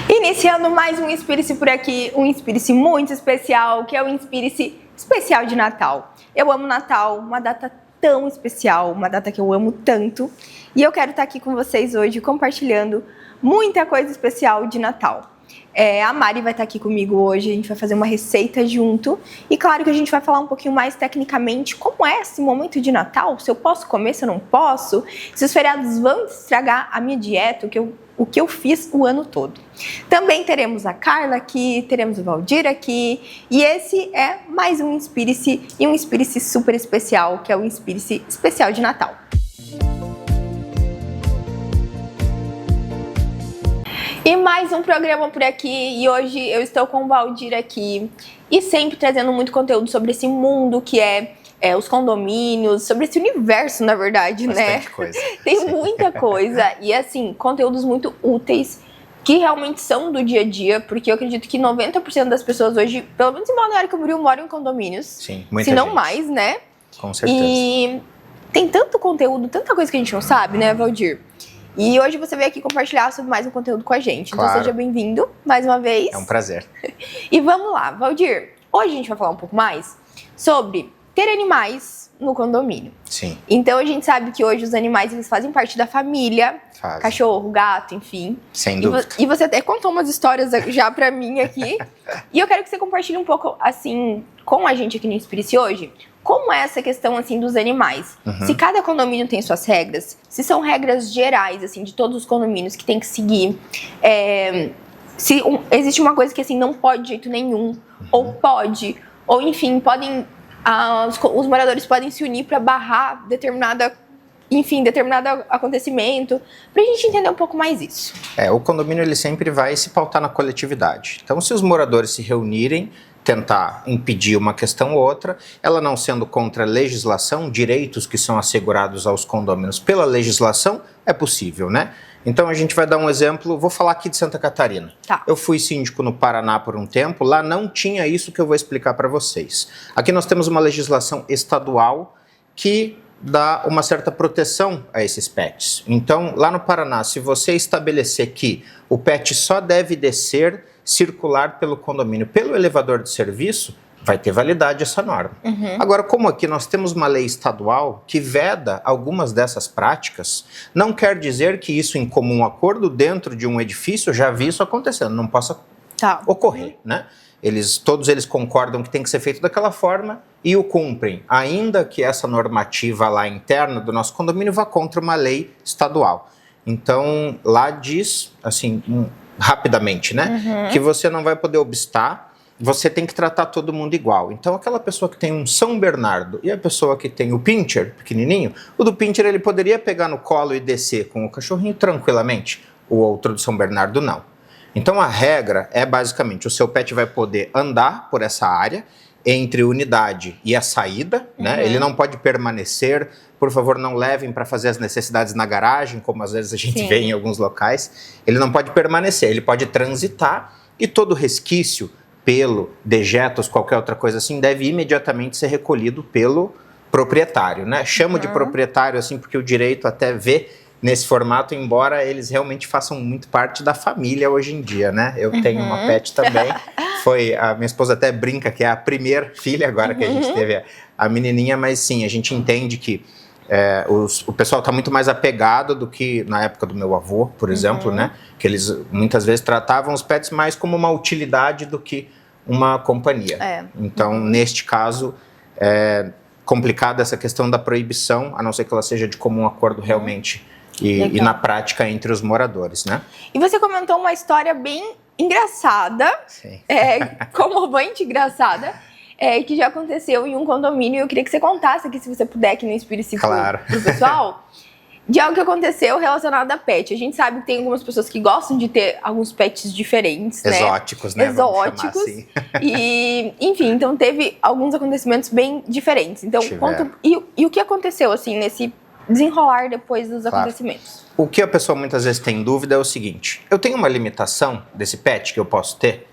Iniciando mais um Inspire-se por aqui, um Inspire-se muito especial, que é o Inspire-se especial de Natal. Eu amo Natal, uma data tão especial, uma data que eu amo tanto. E eu quero estar aqui com vocês hoje compartilhando muita coisa especial de Natal. A Mari vai estar aqui comigo hoje, a gente vai fazer uma receita junto. E claro que a gente vai falar um pouquinho mais tecnicamente como é esse momento de Natal, se eu posso comer, se eu não posso, se os feriados vão estragar a minha dieta, o que eu fiz o ano todo. Também teremos a Carla aqui, teremos o Valdir aqui, e esse é mais um Inspire-se, e um Inspire-se super especial, que é o Inspire-se especial de Natal. E mais um programa por aqui, e hoje eu estou com o Valdir aqui, e sempre trazendo muito conteúdo sobre esse mundo que é os condomínios, sobre esse universo, na verdade, bastante coisa. Tem muita coisa, e assim, conteúdos muito úteis, que realmente são do dia a dia, porque eu acredito que 90% das pessoas hoje, pelo menos em Balneário Camboriú, moram em condomínios. Sim, muita se não gente. mais, né? Com certeza. E tem tanto conteúdo, tanta coisa que a gente não sabe, né, Valdir? E hoje você veio aqui compartilhar sobre mais um conteúdo com a gente. Claro. Então seja bem-vindo mais uma vez. É um prazer. E vamos lá, Valdir. Hoje a gente vai falar um pouco mais sobre ter animais no condomínio. Sim. Então a gente sabe que hoje os animais eles fazem parte da família. Fazem. Cachorro, gato, enfim. Sem dúvida. E você até contou umas histórias já pra mim aqui. E eu quero que você compartilhe um pouco, assim, com a gente aqui no Inspire-se hoje, como é essa questão, assim, dos animais. Se cada condomínio tem suas regras, se são regras gerais, assim, de todos os condomínios que tem que seguir, se existe uma coisa que, assim, não pode de jeito nenhum, ou pode, ou, enfim, podem, os moradores podem se unir para barrar determinado acontecimento, pra gente entender um pouco mais isso. O condomínio ele sempre vai se pautar na coletividade. Então, se os moradores se reunirem, tentar impedir uma questão ou outra, ela não sendo contra a legislação, direitos que são assegurados aos condôminos pela legislação, é possível, né? Então a gente vai dar um exemplo, vou falar aqui de Santa Catarina. Tá. Eu fui síndico no Paraná por um tempo, lá não tinha isso que eu vou explicar para vocês. Aqui nós temos uma legislação estadual que dá uma certa proteção a esses pets. Então, lá no Paraná, se você estabelecer que o pet só deve descer, circular pelo condomínio, pelo elevador de serviço, vai ter validade essa norma. Agora, como aqui nós temos uma lei estadual que veda algumas dessas práticas, não quer dizer que isso em comum acordo dentro de um edifício, eu já vi isso acontecendo, não possa ocorrer, né? Todos eles concordam que tem que ser feito daquela forma e o cumprem, ainda que essa normativa lá interna do nosso condomínio vá contra uma lei estadual. Então, lá diz, assim, rapidamente, né, que você não vai poder obstar, você tem que tratar todo mundo igual. Então, aquela pessoa que tem um São Bernardo e a pessoa que tem o Pinscher, pequenininho, o do Pinscher ele poderia pegar no colo e descer com o cachorrinho tranquilamente, o outro do São Bernardo não. Então, a regra é basicamente, o seu pet vai poder andar por essa área, entre unidade e a saída, né? Ele não pode permanecer, por favor, não levem para fazer as necessidades na garagem, como às vezes a gente vê em alguns locais. Ele não pode permanecer, ele pode transitar e todo resquício, pelo, dejetos, qualquer outra coisa assim, deve imediatamente ser recolhido pelo proprietário, né? Chamo de proprietário assim porque o direito até vê nesse formato, embora eles realmente façam muito parte da família hoje em dia, né? Eu tenho uma pet também, a minha esposa até brinca que é a primeira filha agora que a gente teve a menininha, mas sim, a gente entende que o pessoal está muito mais apegado do que na época do meu avô, por exemplo, né? Que eles muitas vezes tratavam os pets mais como uma utilidade do que uma companhia. Então, neste caso, complicada essa questão da proibição, a não ser que ela seja de comum acordo realmente e na prática entre os moradores, né? E você comentou uma história bem engraçada, comovente engraçada, que já aconteceu em um condomínio. Eu queria que você contasse aqui, se você puder, aqui no Inspire-se pro pessoal, de algo que aconteceu relacionado a pet. A gente sabe que tem algumas pessoas que gostam de ter alguns pets diferentes, né? Exóticos, né? Exóticos. Assim. E, enfim, então teve alguns acontecimentos bem diferentes. Então, conta, e o que aconteceu, assim, nesse desenrolar depois dos acontecimentos? O que a pessoa muitas vezes tem dúvida é o seguinte: eu tenho uma limitação desse pet que eu posso ter?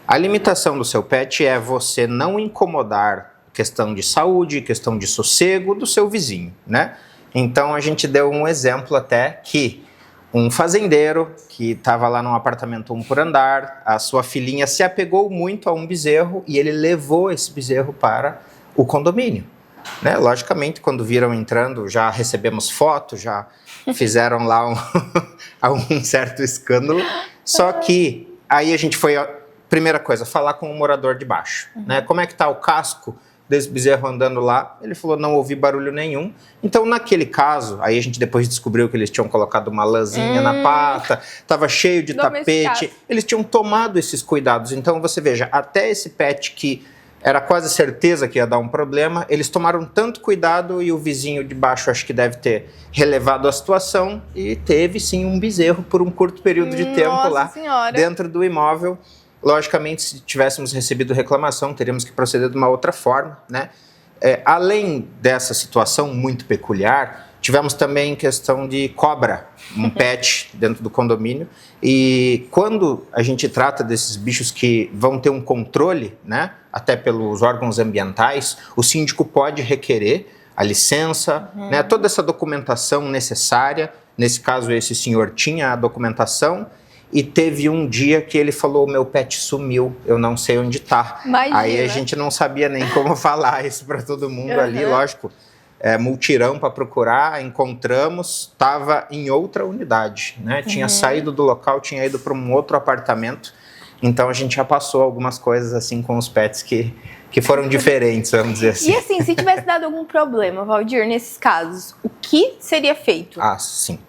A limitação do seu pet é você não incomodar questão de saúde, questão de sossego do seu vizinho, né? Então a gente deu um exemplo até que um fazendeiro que estava lá num apartamento 1 por andar, a sua filhinha se apegou muito a um bezerro e ele levou esse bezerro para o condomínio. Né? Logicamente, quando viram entrando, já recebemos foto, já fizeram lá um certo escândalo. Só que aí a gente foi, primeira coisa, falar com o morador de baixo. Né? Como é que está o casco desse bezerro andando lá? Ele falou, não ouvi barulho nenhum. Então, naquele caso, aí a gente depois descobriu que eles tinham colocado uma lãzinha na pata, estava cheio de tapete, eles tinham tomado esses cuidados. Então, você veja, até esse pet que era quase certeza que ia dar um problema, eles tomaram tanto cuidado e o vizinho de baixo acho que deve ter relevado a situação e teve sim um bezerro por um curto período de tempo lá dentro do imóvel. Logicamente, se tivéssemos recebido reclamação, teríamos que proceder de uma outra forma, né? Além dessa situação muito peculiar, tivemos também questão de cobra, um pet dentro do condomínio. E quando a gente trata desses bichos que vão ter um controle, né, até pelos órgãos ambientais, o síndico pode requerer a licença, né, toda essa documentação necessária. Nesse caso, esse senhor tinha a documentação. E teve um dia que ele falou, meu pet sumiu, eu não sei onde está. Aí a gente não sabia nem como falar isso para todo mundo ali, lógico. Multirão para procurar, encontramos, estava em outra unidade, né? Tinha saído do local, tinha ido para um outro apartamento. Então a gente já passou algumas coisas assim com os pets que foram diferentes, vamos dizer assim. E assim, se tivesse dado algum problema, Valdir, nesses casos, o que seria feito? Ah, sim.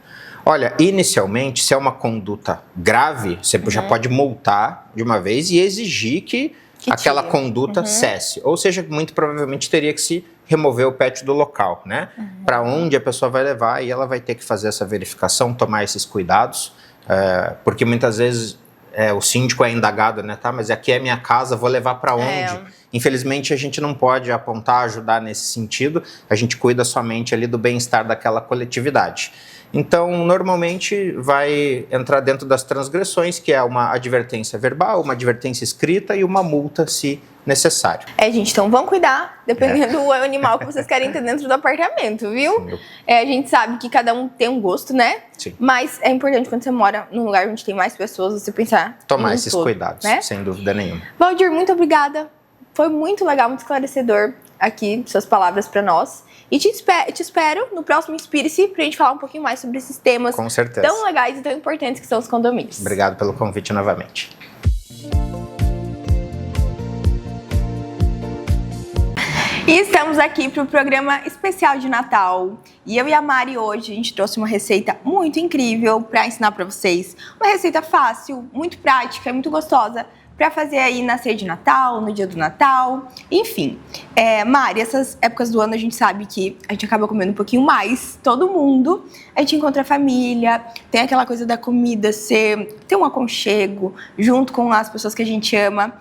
Olha, inicialmente, se é uma conduta grave, você já pode multar de uma vez e exigir que aquela conduta cesse. Ou seja, muito provavelmente teria que se remover o pet do local, né? Para onde a pessoa vai levar e ela vai ter que fazer essa verificação, tomar esses cuidados, porque muitas vezes o síndico é indagado, né? Tá, mas aqui é minha casa, vou levar para onde? Infelizmente, a gente não pode apontar, ajudar nesse sentido, a gente cuida somente ali do bem-estar daquela coletividade. Então, normalmente vai entrar dentro das transgressões, que é uma advertência verbal, uma advertência escrita e uma multa, se necessário. Gente, então vão cuidar, dependendo do animal que vocês querem ter dentro do apartamento, viu? Sim. A gente sabe que cada um tem um gosto, né? Sim. Mas é importante quando você mora num lugar onde tem mais pessoas, você pensar... Tomar esses cuidados, né? Sem dúvida nenhuma. Valdir, muito obrigada. Foi muito legal, muito esclarecedor aqui, suas palavras para nós. E te espero no próximo Inspire-se pra gente falar um pouquinho mais sobre esses temas tão legais e tão importantes que são os condomínios. Obrigado pelo convite novamente. E estamos aqui para o programa especial de Natal. E eu e a Mari hoje, a gente trouxe uma receita muito incrível para ensinar para vocês. Uma receita fácil, muito prática, muito gostosa para fazer aí na ceia de Natal, no dia do Natal, enfim. Mari, essas épocas do ano a gente sabe que a gente acaba comendo um pouquinho mais, todo mundo. A gente encontra a família, tem aquela coisa da comida ter um aconchego junto com as pessoas que a gente ama.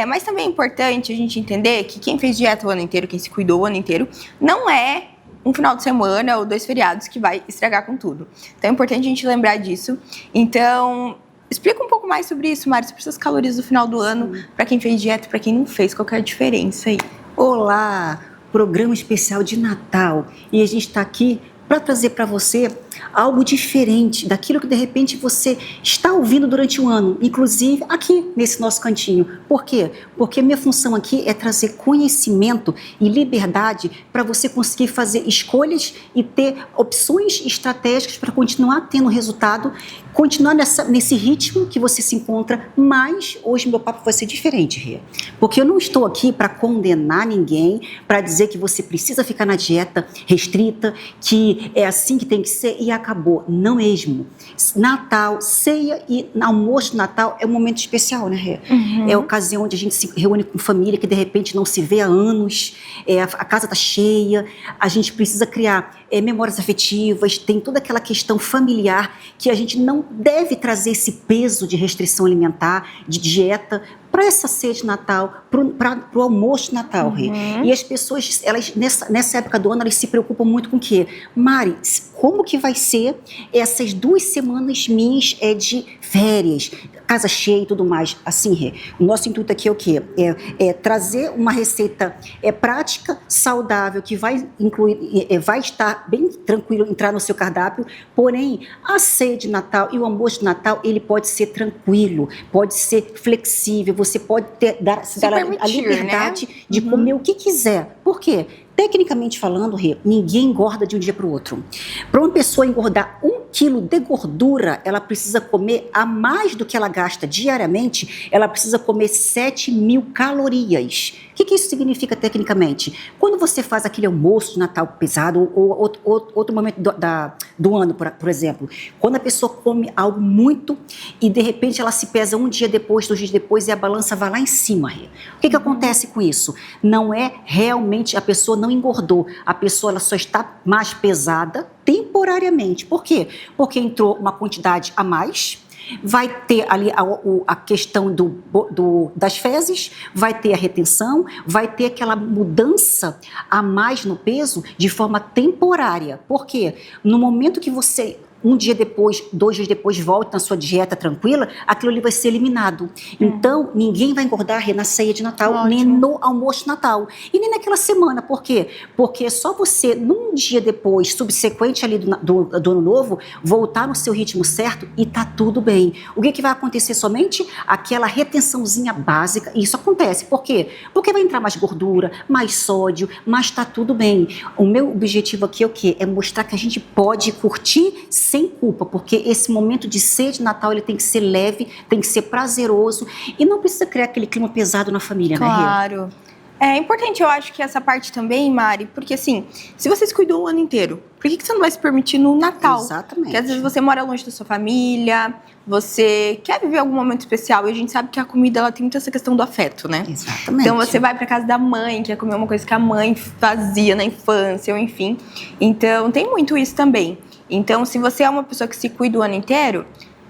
Mas também é importante a gente entender que quem fez dieta o ano inteiro, quem se cuidou o ano inteiro, não é um final de semana ou 2 feriados que vai estragar com tudo. Então é importante a gente lembrar disso. Então... explica um pouco mais sobre isso, Mari, sobre essas calorias do final do ano, para quem fez dieta e para quem não fez, qual que é a diferença aí? Olá, programa especial de Natal, e a gente está aqui para trazer para você algo diferente daquilo que de repente você está ouvindo durante o ano, inclusive aqui nesse nosso cantinho. Por quê? Porque minha função aqui é trazer conhecimento e liberdade para você conseguir fazer escolhas e ter opções estratégicas para continuar tendo resultado, continuar nesse ritmo que você se encontra, mas hoje meu papo vai ser diferente, Rê. Porque eu não estou aqui para condenar ninguém, para dizer que você precisa ficar na dieta restrita, que é assim que tem que ser e acabou. Não mesmo. Natal, ceia e almoço de Natal é um momento especial, né, Rê? É a ocasião onde a gente se reúne com família que de repente não se vê há anos, a casa está cheia, a gente precisa criar memórias afetivas, tem toda aquela questão familiar que a gente não deve trazer esse peso de restrição alimentar, de dieta, para essa ceia de Natal, para o almoço de Natal, Rê. E as pessoas, elas nessa época do ano, elas se preocupam muito com o quê? Mari, como que vai ser essas 2 semanas minhas de férias, casa cheia e tudo mais? Assim, Rê, o nosso intuito aqui é o quê? É trazer uma receita prática, saudável, que vai incluir, vai estar bem tranquilo, entrar no seu cardápio, porém, a ceia de Natal e o almoço de Natal, ele pode ser tranquilo, pode ser flexível, você pode dar a liberdade, né, de comer o que quiser. Por quê? Tecnicamente falando, Rê, ninguém engorda de um dia para o outro. Para uma pessoa engordar 1 quilo de gordura, ela precisa comer a mais do que ela gasta diariamente, ela precisa comer 7.000 calorias. O que isso significa tecnicamente? Quando você faz aquele almoço de Natal pesado, ou outro momento do ano, por exemplo, quando a pessoa come algo muito e de repente ela se pesa 1 dia depois, 2 dias depois e a balança vai lá em cima. O que acontece com isso? Não é realmente, a pessoa não engordou, a pessoa ela só está mais pesada temporariamente. Por quê? Porque entrou uma quantidade a mais. Vai ter ali a questão das fezes, vai ter a retenção, vai ter aquela mudança a mais no peso de forma temporária. Por quê? No momento que você 1 dia depois, 2 dias depois, volta na sua dieta tranquila, aquilo ali vai ser eliminado. Então, ninguém vai engordar na ceia de Natal, nem no almoço de Natal. E nem naquela semana. Por quê? Porque é só você, num dia depois, subsequente ali do Ano Novo, voltar no seu ritmo certo e tá tudo bem. O que vai acontecer somente? Aquela retençãozinha básica. E isso acontece. Por quê? Porque vai entrar mais gordura, mais sódio, mas tá tudo bem. O meu objetivo aqui é o quê? É mostrar que a gente pode curtir sem culpa, porque esse momento de ceia de Natal ele tem que ser leve, tem que ser prazeroso e não precisa criar aquele clima pesado na família, né, Rê? Claro. É importante, eu acho que essa parte também, Mari, porque assim, se você se cuidou o ano inteiro, por que você não vai se permitir no Natal? Exatamente. Porque às vezes você mora longe da sua família, você quer viver algum momento especial e a gente sabe que a comida ela tem muito essa questão do afeto, né? Exatamente. Então você vai pra casa da mãe, quer comer uma coisa que a mãe fazia na infância, ou enfim. Então tem muito isso também. Então, se você é uma pessoa que se cuida o ano inteiro,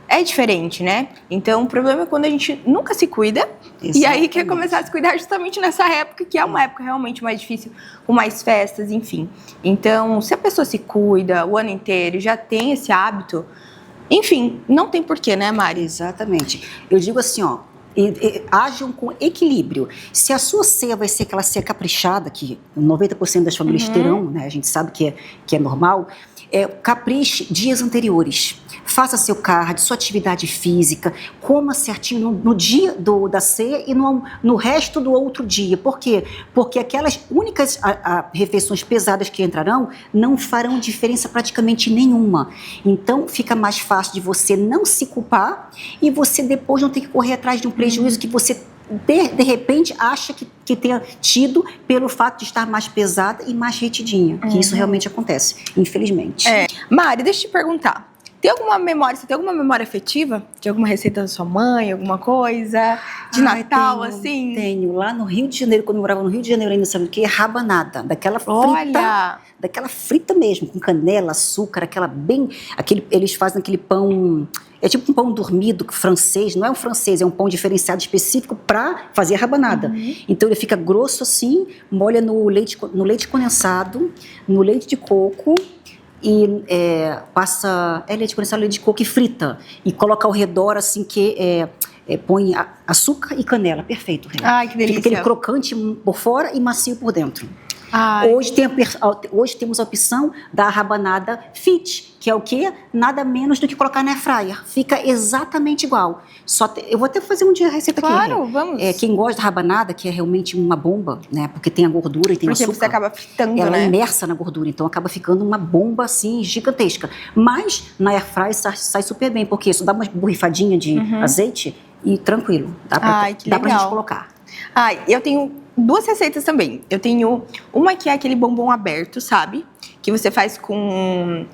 é diferente, né? Então, o problema é quando a gente nunca se cuida. Exatamente. E aí quer começar a se cuidar justamente nessa época, que é uma época realmente mais difícil, com mais festas, enfim. Então, se a pessoa se cuida o ano inteiro, já tem esse hábito, enfim, não tem porquê, né, Mari? Exatamente. Eu digo assim, ó, ajam com equilíbrio. Se a sua ceia vai ser aquela ceia caprichada, que 90% das famílias terão, né? A gente sabe que é normal. Capriche dias anteriores. Faça seu cardio, sua atividade física, coma certinho no dia da ceia e no resto do outro dia. Por quê? Porque aquelas únicas refeições pesadas que entrarão não farão diferença praticamente nenhuma. Então, fica mais fácil de você não se culpar e você depois não ter que correr atrás de um prejuízo que você de repente acha que tenha tido pelo fato de estar mais pesada e mais retidinha, que isso realmente acontece, infelizmente. Mari, deixa eu te perguntar, você tem alguma memória afetiva de alguma receita da sua mãe, alguma coisa de Natal, assim? Tenho, lá no Rio de Janeiro, quando eu morava no Rio de Janeiro ainda, sabe o que? Rabanada, daquela frita mesmo, com canela, açúcar, eles fazem aquele pão. É tipo um pão dormido francês, não é um francês, é um pão diferenciado específico para fazer a rabanada. Então ele fica grosso assim, molha no leite condensado, no leite de coco e passa leite condensado, leite de coco e frita. E coloca ao redor assim que põe açúcar e canela, perfeito. Ai, que delícia. Fica aquele crocante por fora e macio por dentro. Hoje temos a opção da rabanada fit, que é o quê? Nada menos do que colocar na air fryer. Fica exatamente igual. Eu vou até fazer um dia a receita aqui. Claro, vamos. Quem gosta da rabanada, que é realmente uma bomba, né? Porque tem a gordura e tem o açúcar. Porque você acaba fritando, ela né? é imersa na gordura, então acaba ficando uma bomba assim gigantesca. Mas na air fryer sai super bem, porque isso dá uma borrifadinha de azeite e tranquilo. Dá pra gente colocar. Eu tenho 2 receitas também. Eu tenho uma que é aquele bombom aberto, sabe? Que você faz com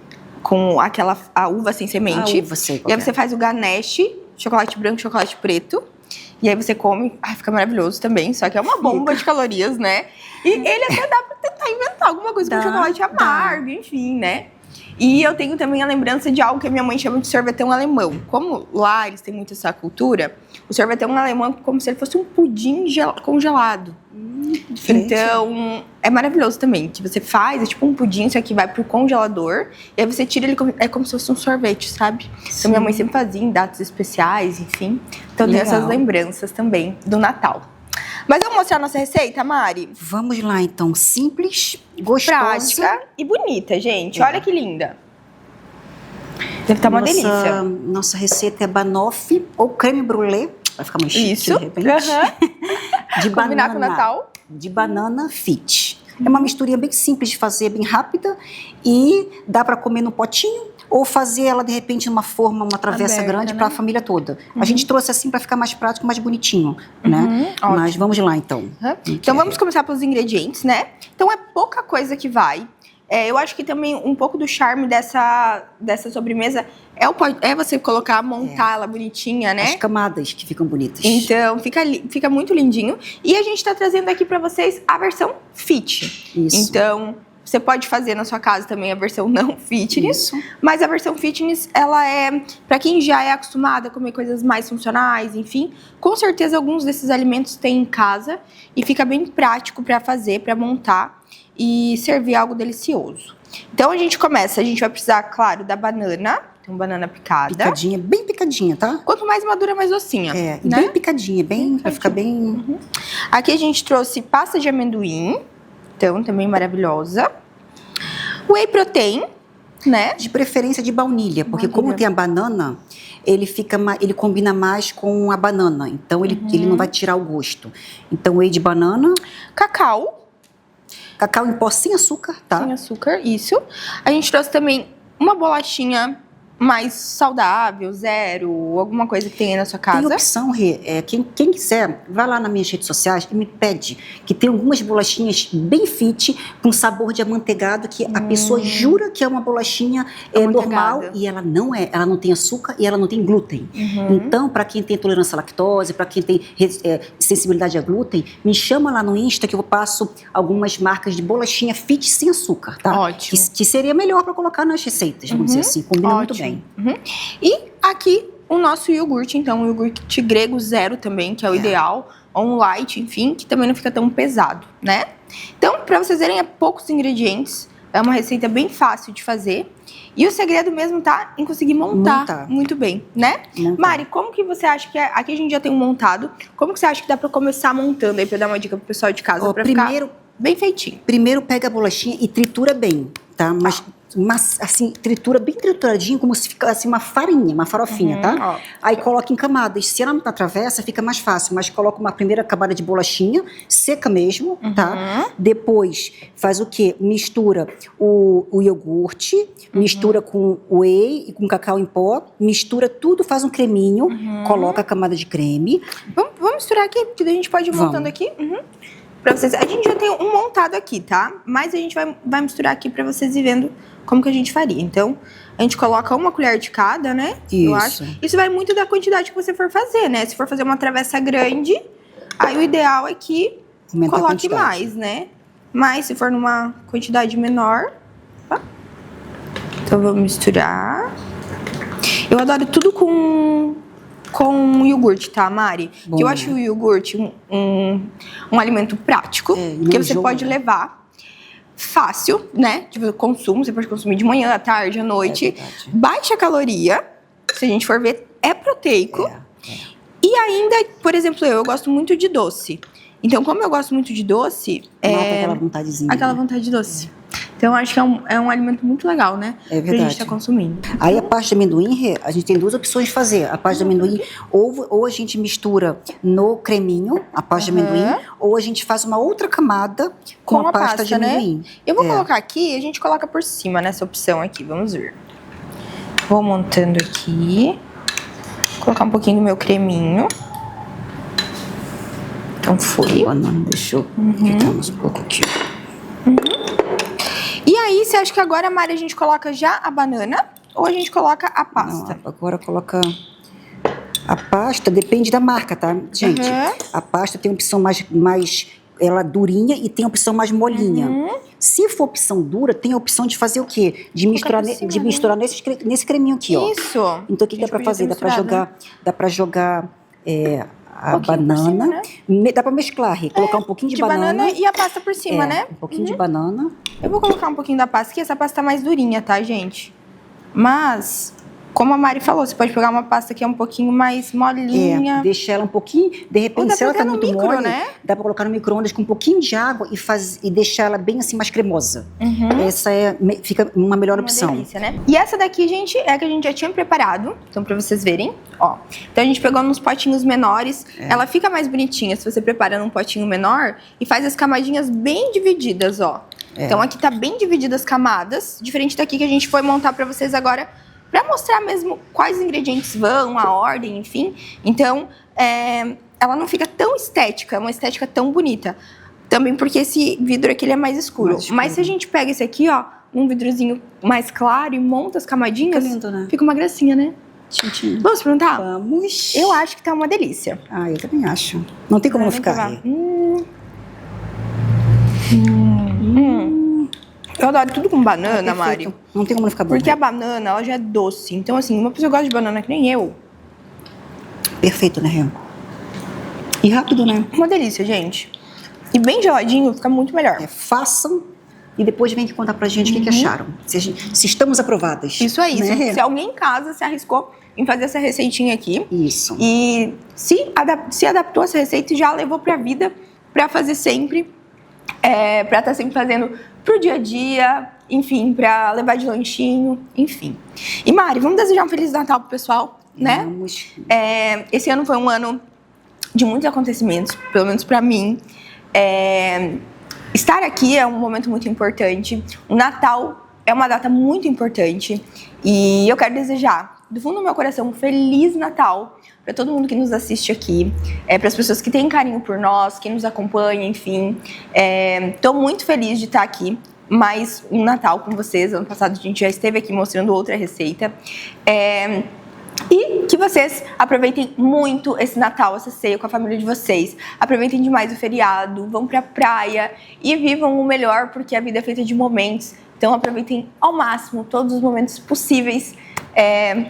a uva sem semente. E aí você faz o ganache, chocolate branco, chocolate preto. E aí você come, fica maravilhoso também. Só que é uma bomba de calorias, né? E ele até dá pra tentar inventar alguma coisa com chocolate amargo, enfim, né? E eu tenho também a lembrança de algo que a minha mãe chama de sorvetão alemão. Como lá eles têm muito essa cultura, o sorvetão alemão é como se ele fosse um pudim congelado. Diferente. Então, é maravilhoso também. Que você faz, é tipo um pudim, só que vai pro congelador. E aí você tira ele, é como se fosse um sorvete, sabe? Então, minha mãe sempre fazia em datas especiais, enfim. Então, tem essas lembranças também do Natal. Mas vamos mostrar a nossa receita, Mari? Vamos lá, então. Simples, gostosa. Prática e bonita, gente. Olha que linda. Deve estar uma delícia. Nossa receita é banoffee ou creme brulee. Vai ficar mais chique, Isso. de repente. De Combinar banana, com o Natal. De banana fit. É uma misturinha bem simples de fazer, bem rápida. E dá para comer no potinho. Ou fazer ela, de repente, numa forma, uma travessa Aberta, grande, né? para a família toda. A gente trouxe assim para ficar mais prático, mais bonitinho, né? Ótimo. Mas vamos lá, então. Então vamos começar pelos ingredientes, né? Então é pouca coisa que vai. Eu acho que também um pouco do charme dessa sobremesa é você colocar, montar ela bonitinha, né? As camadas que ficam bonitas. Então fica muito lindinho. E a gente tá trazendo aqui pra vocês a versão fit. Isso. Então você pode fazer na sua casa também a versão não fitness. Isso. Mas a versão fitness, ela é para quem já é acostumado a comer coisas mais funcionais, enfim. Com certeza alguns desses alimentos tem em casa e fica bem prático para fazer, para montar e servir algo delicioso. Então a gente vai precisar, claro, da banana. Então banana picada. Picadinha, bem picadinha, tá? Quanto mais madura, mais docinha. É, e né? bem picadinha, vai ficar bem... Aqui a gente trouxe pasta de amendoim. Então, também maravilhosa. Whey protein, né? De preferência de baunilha, porque como tem a banana, ele combina mais com a banana. Então, ele não vai tirar o gosto. Então, whey de banana. Cacau. Cacau em pó sem açúcar, tá? Sem açúcar, isso. A gente trouxe também uma bolachinha mais saudável, zero, alguma coisa que tem aí na sua casa. Tem opção, Rê. Quem quiser, vai lá nas minhas redes sociais e me pede, que tem algumas bolachinhas bem fit, com sabor de amanteigado, que a pessoa jura que é uma bolachinha normal, e ela não é. Ela não tem açúcar e ela não tem glúten. Então, para quem tem intolerância à lactose, para quem tem sensibilidade a glúten, me chama lá no Insta que eu passo algumas marcas de bolachinha fit sem açúcar, tá? Ótimo. Que seria melhor para colocar nas receitas, vamos dizer assim. Combina muito bem. E aqui o nosso iogurte, então, o iogurte grego zero também, que é o ideal, ou um light, enfim, que também não fica tão pesado, né? Então, para vocês verem, é poucos ingredientes, é uma receita bem fácil de fazer. E o segredo mesmo tá em conseguir montar muito bem, né? Mari, como que você acha que aqui a gente já tem um montado, como que você acha que dá para começar montando aí, para dar uma dica pro pessoal de casa, para ficar bem feitinho? Primeiro pega a bolachinha e tritura bem, tá? Mas assim, tritura bem trituradinho, como se ficasse uma farinha, uma farofinha, tá? Aí coloca em camadas. Se ela não tá travessa, fica mais fácil, mas coloca uma primeira camada de bolachinha, seca mesmo, tá? Depois faz o quê? Mistura o iogurte, mistura com whey e com cacau em pó, mistura tudo, faz um creminho, coloca a camada de creme. Vamos misturar aqui, porque daí a gente pode ir montando aqui. Pra vocês. A gente já tem um montado aqui, tá? Mas a gente vai misturar aqui pra vocês ir vendo como que a gente faria. Então, a gente coloca uma colher de cada, né? Isso. Eu acho. Isso vai muito da quantidade que você for fazer, né? Se for fazer uma travessa grande, aí o ideal é que coloque mais, né? Mas se for numa quantidade menor, tá? Então, vamos misturar. Eu adoro tudo com iogurte, tá, Mari? Porque eu acho o iogurte um alimento prático, que você pode levar fácil, né? Tipo, consumo, você pode consumir de manhã, à tarde, à noite. Baixa caloria, se a gente for ver, é proteico. E ainda, por exemplo, eu gosto muito de doce. Então, como eu gosto muito de doce... Mata aquela vontadezinha. Aquela vontade de doce. Então, acho que é um alimento muito legal, né? É verdade. Pra gente estar consumindo. Aí, a pasta de amendoim, a gente tem duas opções de fazer. A pasta de amendoim, ou a gente mistura no creminho, a pasta de amendoim, ou a gente faz uma outra camada com a pasta de amendoim. Né? Eu vou colocar aqui, a gente coloca por cima nessa opção aqui, vamos ver. Vou montando aqui. Vou colocar um pouquinho do meu creminho. Então foi. Banana, deixa eu ficar mais um pouco aqui. E aí, você acha que agora, Mari, a gente coloca já a banana ou a gente coloca a pasta? Não, agora coloca a pasta, depende da marca, tá? Gente, a pasta tem opção mais ela durinha e tem opção mais molinha. Se for opção dura, tem a opção de fazer o quê? De misturar, nesse creminho aqui, ó. Isso. Então, o que dá para fazer? Dá para jogar a banana. Né? Dá para mesclar, Rê. Colocar um pouquinho de banana. E a pasta por cima, né? Um pouquinho de banana. Eu vou colocar um pouquinho da pasta aqui. Essa pasta tá mais durinha, tá, gente? Mas, como a Mari falou, você pode pegar uma pasta que é um pouquinho mais molinha. Deixa ela um pouquinho, de repente, se ela tá muito mole, né? dá pra colocar no micro-ondas com um pouquinho de água e deixar ela bem assim, mais cremosa. Essa fica uma melhor opção. Delícia, né? E essa daqui, gente, é a que a gente já tinha preparado. Então, pra vocês verem, ó. Então, a gente pegou nos potinhos menores. Ela fica mais bonitinha se você prepara num potinho menor e faz as camadinhas bem divididas, ó. Então, aqui tá bem divididas as camadas, diferente daqui que a gente foi montar pra vocês agora, pra mostrar mesmo quais ingredientes vão, a ordem, enfim. Então, ela não fica tão estética, é uma estética tão bonita. Também porque esse vidro aqui ele é mais escuro. Mas se a gente pega esse aqui, ó, um vidrozinho mais claro e monta as camadinhas, fica lindo, né? Fica uma gracinha, né? Tchim. Vamos experimentar? Vamos. Eu acho que tá uma delícia. Eu também acho. Não tem como não ficar. Eu adoro tudo com banana, Mari. Não tem como não ficar bom. Porque a banana, ela já é doce. Então, assim, uma pessoa gosta de banana que nem eu. Perfeito, né, Rê? E rápido, né? Uma delícia, gente. E bem geladinho, fica muito melhor. Façam e depois vem aqui contar pra gente o que acharam. Se estamos aprovadas. Isso aí. Né? Se alguém em casa se arriscou em fazer essa receitinha aqui. Isso. E se adaptou a essa receita e já levou pra vida pra fazer sempre. Pra estar sempre fazendo pro dia a dia, enfim, pra levar de lanchinho, enfim. E Mari, vamos desejar um Feliz Natal pro pessoal, né? Vamos. Esse ano foi um ano de muitos acontecimentos, pelo menos pra mim. Estar aqui é um momento muito importante. O Natal é uma data muito importante. E eu quero desejar, do fundo do meu coração, um Feliz Natal para todo mundo que nos assiste aqui, para as pessoas que têm carinho por nós, que nos acompanham, enfim. Estou muito feliz de estar aqui, mais um Natal com vocês. Ano passado a gente já esteve aqui mostrando outra receita. E que vocês aproveitem muito esse Natal, essa ceia com a família de vocês. Aproveitem demais o feriado, vão pra praia e vivam o melhor, porque a vida é feita de momentos. Então aproveitem ao máximo todos os momentos possíveis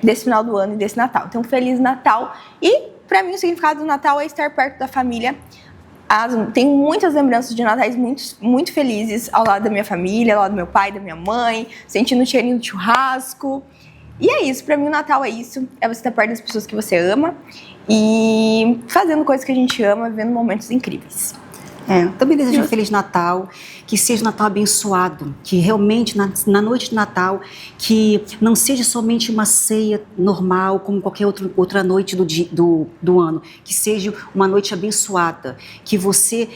desse final do ano e desse Natal. Então, Feliz Natal. E, pra mim, o significado do Natal é estar perto da família. Tenho muitas lembranças de natais muito felizes ao lado da minha família, ao lado do meu pai, da minha mãe, sentindo o cheirinho do churrasco. E é isso, pra mim o Natal é isso. É você estar perto das pessoas que você ama e fazendo coisas que a gente ama, vivendo momentos incríveis. Também desejo um Feliz Natal, que seja um Natal abençoado, que realmente na noite de Natal, que não seja somente uma ceia normal, como qualquer outra noite do ano, que seja uma noite abençoada, que você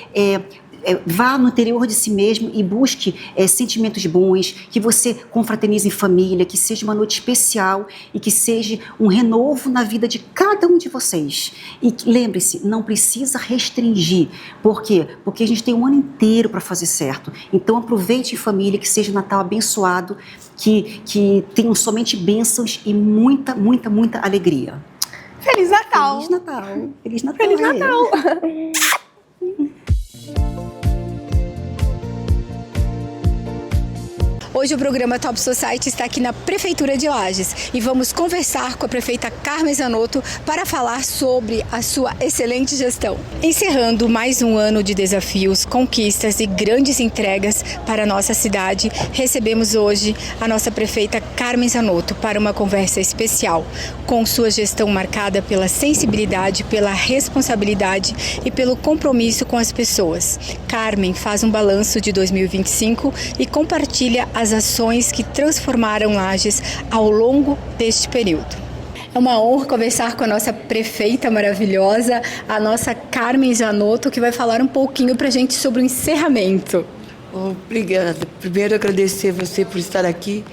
vá no interior de si mesmo e busque sentimentos bons, que você confraternize em família, que seja uma noite especial e que seja um renovo na vida de cada um de vocês. E lembre-se, não precisa restringir. Por quê? Porque a gente tem um ano inteiro para fazer certo. Então aproveite em família, que seja um Natal abençoado, que tenham somente bênçãos e muita, muita, muita alegria. Feliz Natal! Feliz Natal! Feliz Natal! Feliz Natal! Hoje o programa Top Society está aqui na Prefeitura de Lages e vamos conversar com a prefeita Carmen Zanotto para falar sobre a sua excelente gestão. Encerrando mais um ano de desafios, conquistas e grandes entregas para a nossa cidade, recebemos hoje a nossa prefeita Carmen Zanotto para uma conversa especial, com sua gestão marcada pela sensibilidade, pela responsabilidade e pelo compromisso com as pessoas. Carmen faz um balanço de 2025 e compartilha as ações que transformaram Lages ao longo deste período. É uma honra conversar com a nossa prefeita maravilhosa, a nossa Carmen Zanotto, que vai falar um pouquinho para a gente sobre o encerramento. Obrigada. Primeiro, agradecer você por estar aqui.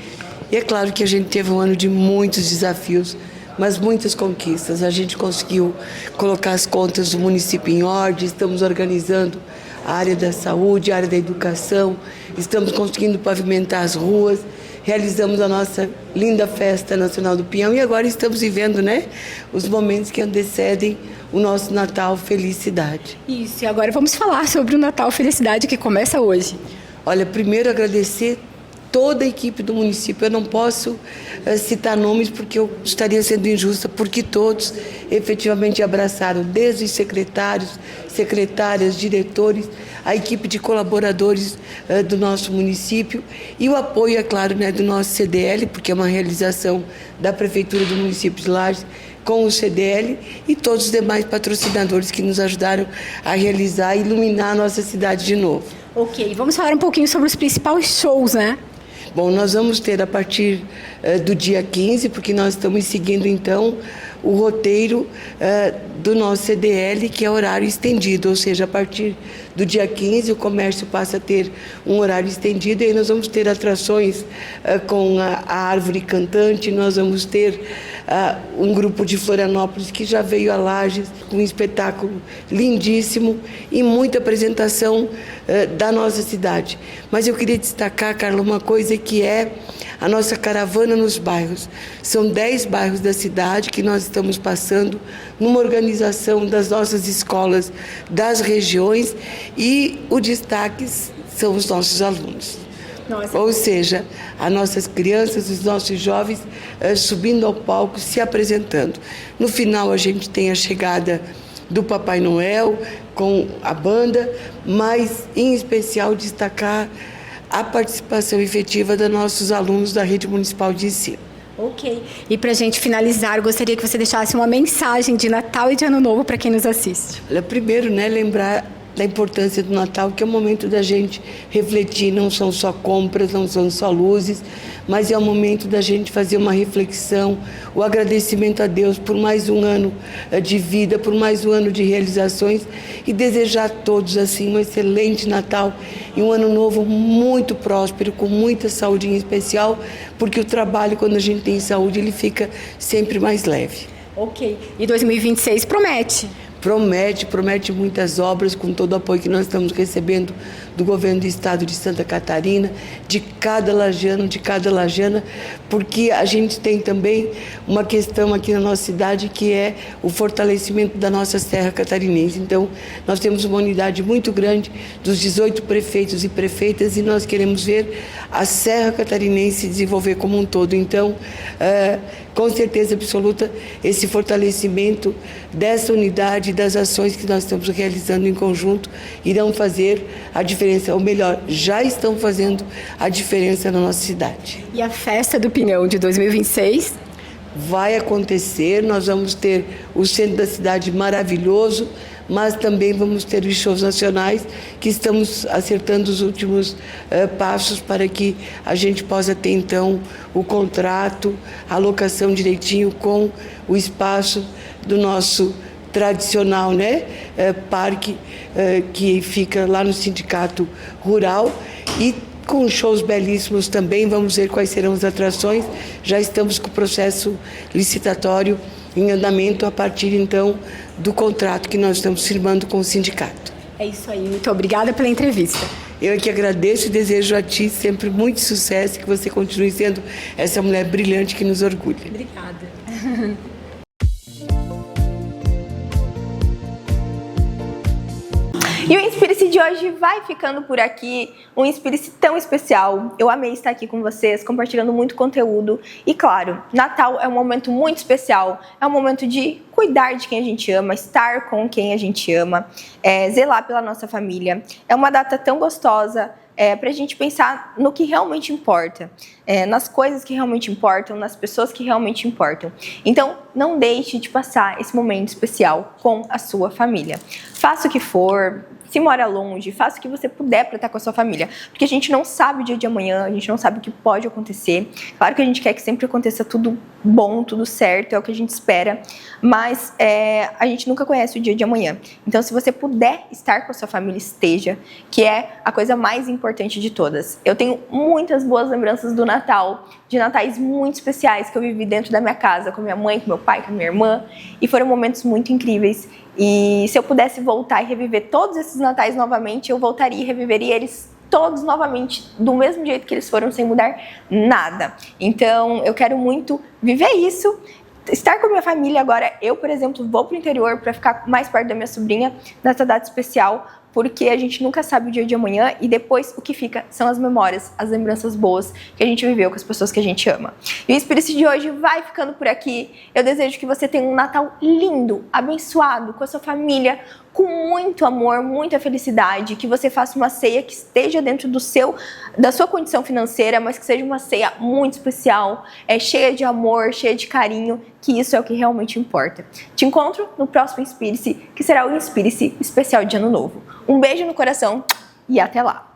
E é claro que a gente teve um ano de muitos desafios, mas muitas conquistas. A gente conseguiu colocar as contas do município em ordem, estamos organizando a área da saúde, a área da educação, estamos conseguindo pavimentar as ruas, realizamos a nossa linda Festa Nacional do Pinhão e agora estamos vivendo, os momentos que antecedem o nosso Natal Felicidade. Isso, e agora vamos falar sobre o Natal Felicidade que começa hoje. Olha, primeiro agradecer toda a equipe do município. Eu não posso citar nomes porque eu estaria sendo injusta, porque todos efetivamente abraçaram, desde os secretários, secretárias, diretores, a equipe de colaboradores do nosso município e o apoio, é claro, né, do nosso CDL, porque é uma realização da Prefeitura do município de Lages, com o CDL e todos os demais patrocinadores que nos ajudaram a realizar e iluminar a nossa cidade de novo. Ok, vamos falar um pouquinho sobre os principais shows, né? Bom, nós vamos ter a partir do dia 15, porque nós estamos seguindo então o roteiro do nosso CDL, que é horário estendido, ou seja, a partir do dia 15 o comércio passa a ter um horário estendido e aí nós vamos ter atrações com a árvore cantante, nós vamos ter um grupo de Florianópolis que já veio a Lages com um espetáculo lindíssimo e muita apresentação da nossa cidade. Mas eu queria destacar, Carla, uma coisa que é a nossa caravana nos bairros. São 10 bairros da cidade que nós estamos passando numa organização das nossas escolas das regiões e o destaque são os nossos alunos. Nossa. Ou seja, as nossas crianças, os nossos jovens subindo ao palco, se apresentando. No final a gente tem a chegada do Papai Noel com a banda, mas em especial destacar a participação efetiva dos nossos alunos da Rede Municipal de Ensino. Ok. E para a gente finalizar, eu gostaria que você deixasse uma mensagem de Natal e de Ano Novo para quem nos assiste. Olha, primeiro, né, lembrar da importância do Natal, que é o momento da gente refletir, não são só compras, não são só luzes, mas é o momento da gente fazer uma reflexão, o agradecimento a Deus por mais um ano de vida, por mais um ano de realizações e desejar a todos assim um excelente Natal e um ano novo muito próspero, com muita saúde em especial, porque o trabalho, quando a gente tem saúde, ele fica sempre mais leve. Ok. E 2026 promete? Promete muitas obras, com todo o apoio que nós estamos recebendo do governo do estado de Santa Catarina, de cada lajana, porque a gente tem também uma questão aqui na nossa cidade que é o fortalecimento da nossa Serra Catarinense. Então, nós temos uma unidade muito grande dos 18 prefeitos e prefeitas e nós queremos ver a Serra Catarinense se desenvolver como um todo. Então, com certeza absoluta, esse fortalecimento dessa unidade, das ações que nós estamos realizando em conjunto, irão fazer a diferença, ou melhor, já estão fazendo a diferença na nossa cidade. E a Festa do Pinhão de 2026? Vai acontecer, nós vamos ter o centro da cidade maravilhoso, mas também vamos ter os shows nacionais, que estamos acertando os últimos passos para que a gente possa ter, então, o contrato, a locação direitinho com o espaço do nosso tradicional, né, parque, que fica lá no Sindicato Rural e com shows belíssimos também. Vamos ver quais serão as atrações. Já estamos com o processo licitatório em andamento a partir, então, do contrato que nós estamos firmando com o sindicato. É isso aí. Muito obrigada pela entrevista. Eu que agradeço e desejo a ti sempre muito sucesso, que você continue sendo essa mulher brilhante que nos orgulha. Obrigada. E o Inspire-se de hoje vai ficando por aqui, um Inspire-se tão especial. Eu amei estar aqui com vocês, compartilhando muito conteúdo. E claro, Natal é um momento muito especial, é um momento de cuidar de quem a gente ama, estar com quem a gente ama, zelar pela nossa família. É uma data tão gostosa, para a gente pensar no que realmente importa, nas coisas que realmente importam, nas pessoas que realmente importam. Então, não deixe de passar esse momento especial com a sua família. Faça o que for, se mora longe, faça o que você puder para estar com a sua família, porque a gente não sabe o dia de amanhã, a gente não sabe o que pode acontecer. Claro que a gente quer que sempre aconteça tudo bom, tudo certo, é o que a gente espera, mas a gente nunca conhece o dia de amanhã. Então, se você puder estar com a sua família, esteja, que é a coisa mais importante de todas. Eu tenho muitas boas lembranças do Natal, de natais muito especiais que eu vivi dentro da minha casa, com minha mãe, com meu pai, com minha irmã, e foram momentos muito incríveis. E se eu pudesse voltar e reviver todos esses natais novamente, eu voltaria e reviveria eles todos novamente, do mesmo jeito que eles foram, sem mudar nada. Então, eu quero muito viver isso, estar com a minha família agora. Eu, por exemplo, vou para o interior para ficar mais perto da minha sobrinha nessa data especial, porque a gente nunca sabe o dia de amanhã e depois o que fica são as memórias, as lembranças boas que a gente viveu com as pessoas que a gente ama. E o Inspire-se de hoje vai ficando por aqui. Eu desejo que você tenha um Natal lindo, abençoado, com a sua família, com muito amor, muita felicidade, que você faça uma ceia que esteja dentro da sua condição financeira, mas que seja uma ceia muito especial, cheia de amor, cheia de carinho, que isso é o que realmente importa. Te encontro no próximo Inspire-se, que será o Inspire-se especial de Ano Novo. Um beijo no coração e até lá!